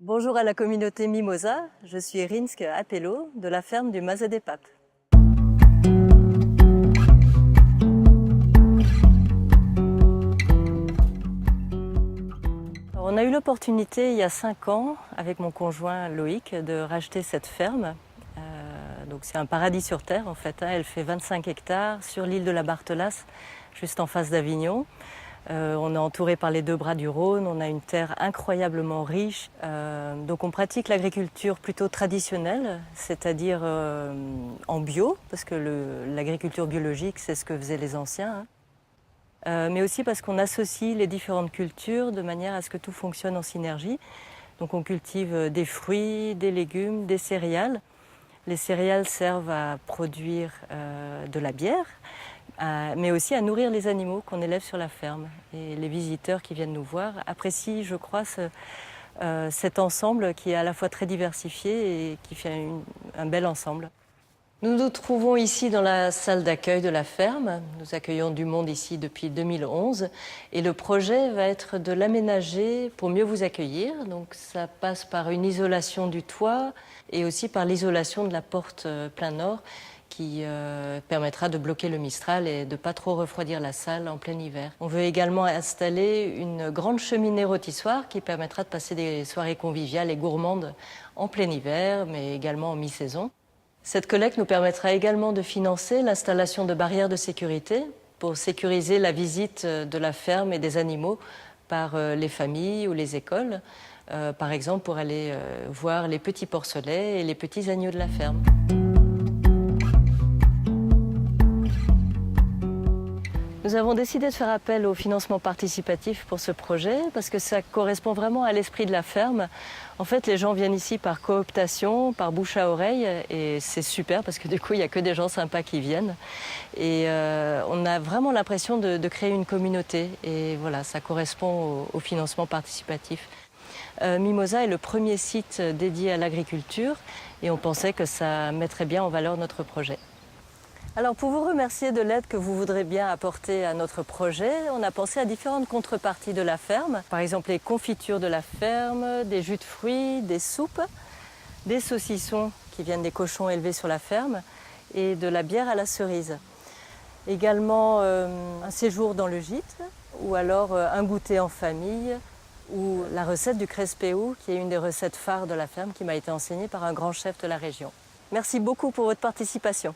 Bonjour à la communauté Mimosa, je suis Rinsk Appello de la ferme du Mazet des Papes. On a eu l'opportunité il y a 5 ans avec mon conjoint Loïc de racheter cette ferme. Donc c'est un paradis sur terre en fait, elle fait 25 hectares sur l'île de la Barthelasse, juste en face d'Avignon. On est entouré par les 2 bras du Rhône, on a une terre incroyablement riche. Donc on pratique l'agriculture plutôt traditionnelle, c'est-à-dire en bio, parce que l'agriculture biologique, c'est ce que faisaient les anciens. Mais aussi parce qu'on associe les différentes cultures de manière à ce que tout fonctionne en synergie. Donc on cultive des fruits, des légumes, des céréales. Les céréales servent à produire de la bière, mais aussi à nourrir les animaux qu'on élève sur la ferme. Et les visiteurs qui viennent nous voir apprécient, je crois, cet ensemble qui est à la fois très diversifié et qui fait un bel ensemble. Nous nous trouvons ici dans la salle d'accueil de la ferme. Nous accueillons du monde ici depuis 2011 et le projet va être de l'aménager pour mieux vous accueillir. Donc ça passe par une isolation du toit et aussi par l'isolation de la porte plein nord qui permettra de bloquer le Mistral et de ne pas trop refroidir la salle en plein hiver. On veut également installer une grande cheminée rôtissoire qui permettra de passer des soirées conviviales et gourmandes en plein hiver, mais également en mi-saison. Cette collecte nous permettra également de financer l'installation de barrières de sécurité pour sécuriser la visite de la ferme et des animaux par les familles ou les écoles, par exemple pour aller voir les petits porcelets et les petits agneaux de la ferme. Nous avons décidé de faire appel au financement participatif pour ce projet parce que ça correspond vraiment à l'esprit de la ferme. En fait, les gens viennent ici par cooptation, par bouche à oreille et c'est super parce que du coup, il n'y a que des gens sympas qui viennent. Et on a vraiment l'impression de créer une communauté et voilà, ça correspond au financement participatif. Mimosa est le premier site dédié à l'agriculture et on pensait que ça mettrait bien en valeur notre projet. Alors pour vous remercier de l'aide que vous voudrez bien apporter à notre projet, on a pensé à différentes contreparties de la ferme. Par exemple les confitures de la ferme, des jus de fruits, des soupes, des saucissons qui viennent des cochons élevés sur la ferme et de la bière à la cerise. Également un séjour dans le gîte ou alors un goûter en famille ou la recette du crespéou qui est une des recettes phares de la ferme qui m'a été enseignée par un grand chef de la région. Merci beaucoup pour votre participation.